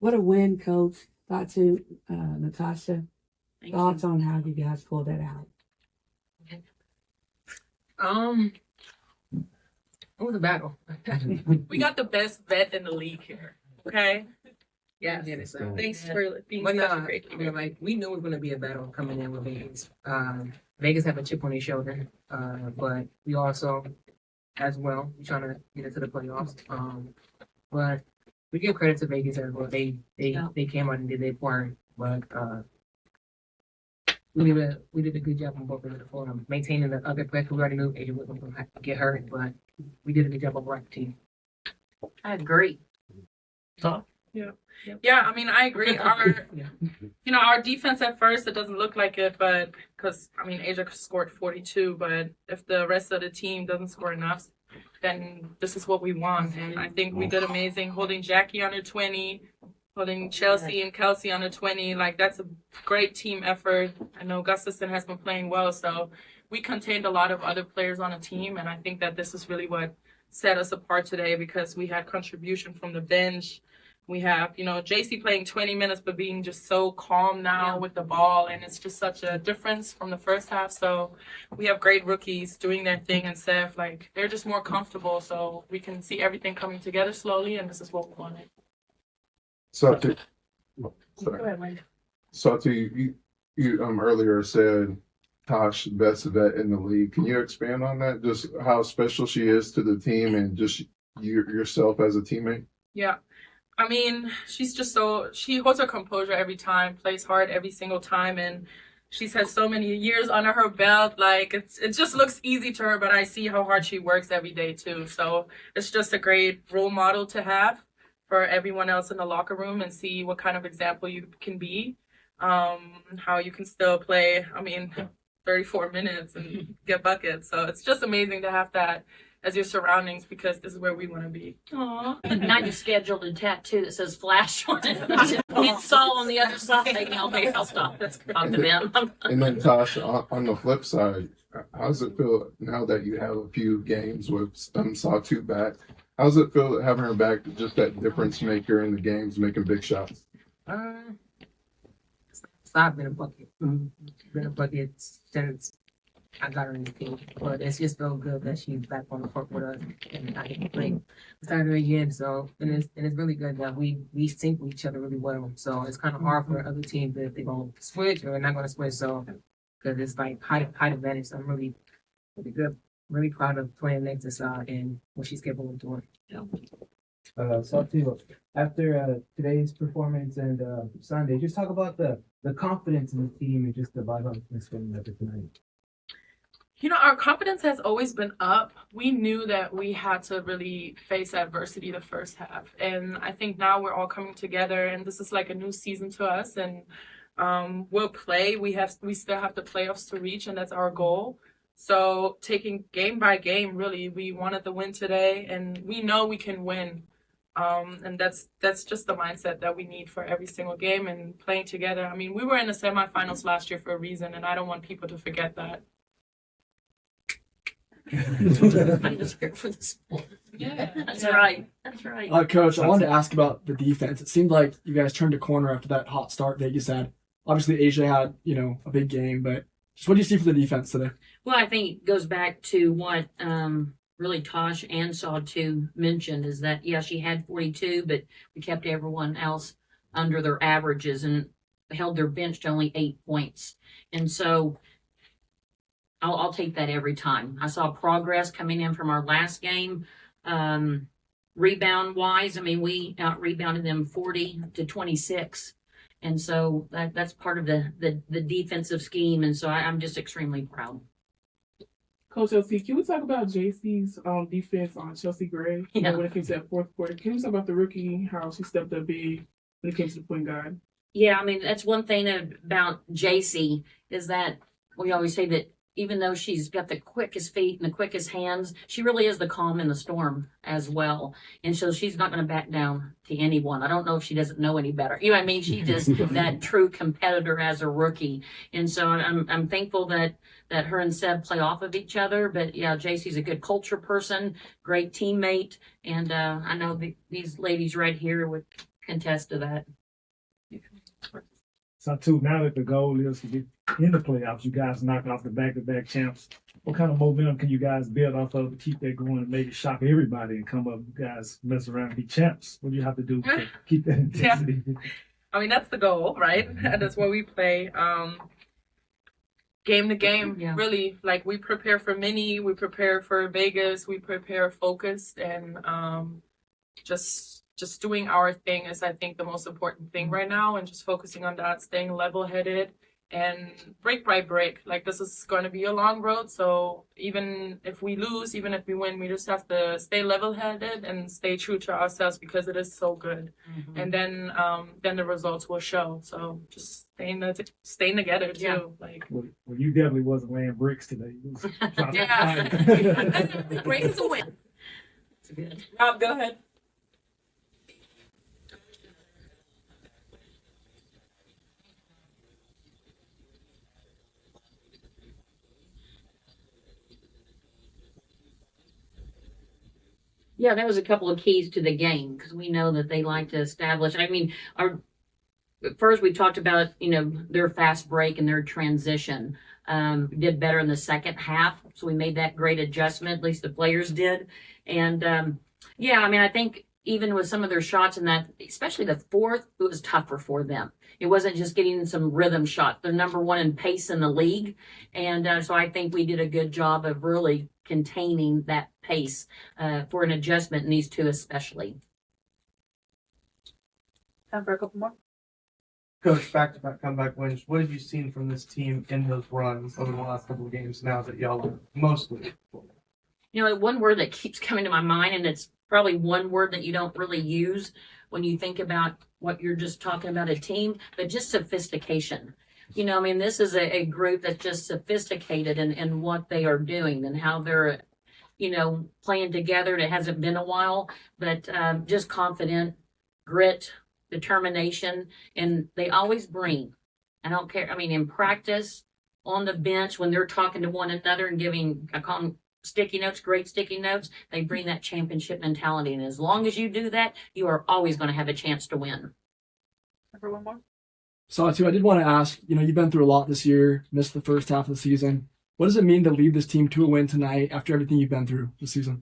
What a win, Coach. Satou, Natasha. Thank Thoughts on how you guys pulled that out? It was a battle. We got the best vet in the league here. Okay. Yeah, yeah. So. Thanks for being But such a great I mean, like we knew it was gonna be a battle coming in with Vegas. Vegas have a chip on their shoulder, but we also, as well, we trying to get into the playoffs. But we give credit to Vegas as well. They came out and did their part, but we did a good job on both ends of the floor, maintaining the other players. We already knew Adrian wasn't going to get hurt, but we did a good job overall the team. I agree. Yeah, I mean, I agree. Our, Yeah. our defense at first, it doesn't look like it, but because, I mean, Asia scored 42, but if the rest of the team doesn't score enough, then this is what we want. And I think we did amazing holding Jackie under 20, holding Chelsea and Kelsey under 20. Like, that's a great team effort. I know Gustafson has been playing well, so we contained a lot of other players on the team, and I think that this is really what set us apart today because we had contribution from the bench. We have, JC playing 20 minutes, but being just so calm now with the ball. And it's just such a difference from the first half. So we have great rookies doing their thing and Seth, like they're just more comfortable. So we can see everything coming together slowly. And this is what we wanted. Satou, Go ahead, Mike. Satou, you earlier said Tosh, best vet in the league. Can you expand on that? Just how special she is to the team and just yourself as a teammate? Yeah. I mean, she's just she holds her composure every time, plays hard every single time, and she's had so many years under her belt. Like, it just looks easy to her, but I see how hard she works every day, too. So it's just a great role model to have for everyone else in the locker room and see what kind of example you can be, how you can still play, 34 minutes and get buckets. So it's just amazing to have that as your surroundings because this is where we want to be. Aww. And I just scheduled a tattoo that says Flash on it. It's all on the other side. Okay, I'll stop. That's talk to them. And then Tosh, on the flip side, how does it feel now that you have a few games with Satou back? How does it feel having her back, just that difference maker in the games, making big shots? I've been a bucket. Been a bucket since I got her in the team, but it's just so good that she's back on the court with us, and I get to play beside her again. So, and it's really good that we sync with each other really well. So it's kind of hard for other teams if they're gonna switch or not gonna switch. So, because it's like high advantage. So I'm really good, really proud of playing next to Sa and what she's capable of doing. Satou, after today's performance and Sunday, just talk about the confidence in the team and just the vibe of this game after tonight. Our confidence has always been up. We knew that we had to really face adversity the first half. And I think now we're all coming together and this is like a new season to us. And we'll play. We still have the playoffs to reach and that's our goal. So taking game by game, really, we wanted the win today and we know we can win. And that's just the mindset that we need for every single game and playing together. I mean, we were in the semifinals last year for a reason and I don't want people to forget that. I'm just here for the sport. Yeah, That's right. That's right. Coach, I wanted to ask about the defense. It seemed like you guys turned a corner after that hot start Vegas had. Obviously, Asia had, a big game, but just what do you see for the defense today? Well, I think it goes back to what really Tosh and Satou mentioned is that, yeah, she had 42, but we kept everyone else under their averages and held their bench to only 8 points. And so I'll take that every time. I saw progress coming in from our last game. Rebound wise, we out rebounded them 40-26. And so that's part of the defensive scheme. And so I'm just extremely proud. Coach LC, can we talk about JC's defense on Chelsea Gray? Yeah. When it came to that fourth quarter, can you talk about the rookie, how she stepped up big when it came to the point guard? Yeah, that's one thing about JC is that we always say that even though she's got the quickest feet and the quickest hands, she really is the calm in the storm as well. And so she's not going to back down to anyone. I don't know if she doesn't know any better. You know what I mean? She's just that true competitor as a rookie. And so I'm thankful that her and Seb play off of each other. But yeah, JC's a good culture person, great teammate. And I know these ladies right here with contest to that. So too, now that the goal is to get in the playoffs, you guys knock off the back-to-back champs. What kind of momentum can you guys build off of to keep that going and maybe shock everybody and come up, you guys mess around and be champs? What do you have to do to keep that intensity? I mean, that's the goal, right? That's what we play. Game to game, Yeah. really. Like, we prepare for mini, we prepare for Vegas, we prepare focused, and just doing our thing is, I think, the most important thing right now, and just focusing on that, staying level-headed, and break by break. Like, this is going to be a long road, so even if we lose, even if we win, we just have to stay level-headed and stay true to ourselves because it is so good. Mm-hmm. And then the results will show. So just staying together too. Yeah. Like, Well, you definitely wasn't laying bricks today. You was trying to Yeah. fight. Break is a win. It's good. Rob, go ahead. Yeah, that was a couple of keys to the game because we know that they like to establish. I mean, first we talked about their fast break and their transition. We did better in the second half, so we made that great adjustment. At least the players did, and yeah, I mean, I think even with some of their shots in that, especially the fourth, it was tougher for them. It wasn't just getting some rhythm shots. They're number one in pace in the league, and so I think we did a good job of really containing that pace for an adjustment in these two especially. Time for a couple more. Coach, back-to-back comeback wins. What have you seen from this team in those runs over the last couple of games now that y'all are mostly? One word that keeps coming to my mind, and it's probably one word that you don't really use when you think about what you're just talking about a team, but just sophistication. I mean, this is a group that's just sophisticated in what they are doing and how they're, playing together. It hasn't been a while, but just confident, grit, determination, and they always bring. I don't care. I mean, in practice, on the bench, when they're talking to one another and giving, I call them sticky notes, great sticky notes, they bring that championship mentality. And as long as you do that, you are always going to have a chance to win. Time for one more. Satou, I did want to ask, you've been through a lot this year, missed the first half of the season. What does it mean to lead this team to a win tonight after everything you've been through this season?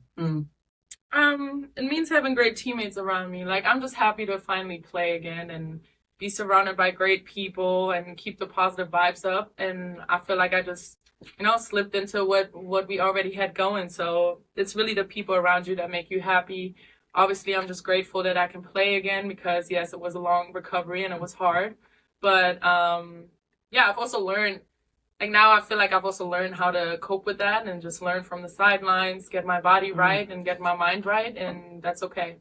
It means having great teammates around me. Like, I'm just happy to finally play again and be surrounded by great people and keep the positive vibes up. And I feel like I just, slipped into what we already had going. So it's really the people around you that make you happy. Obviously, I'm just grateful that I can play again because, yes, it was a long recovery and it was hard. But, yeah, I've also learned, now I feel like I've also learned how to cope with that and just learn from the sidelines, get my body right and get my mind right, and that's okay.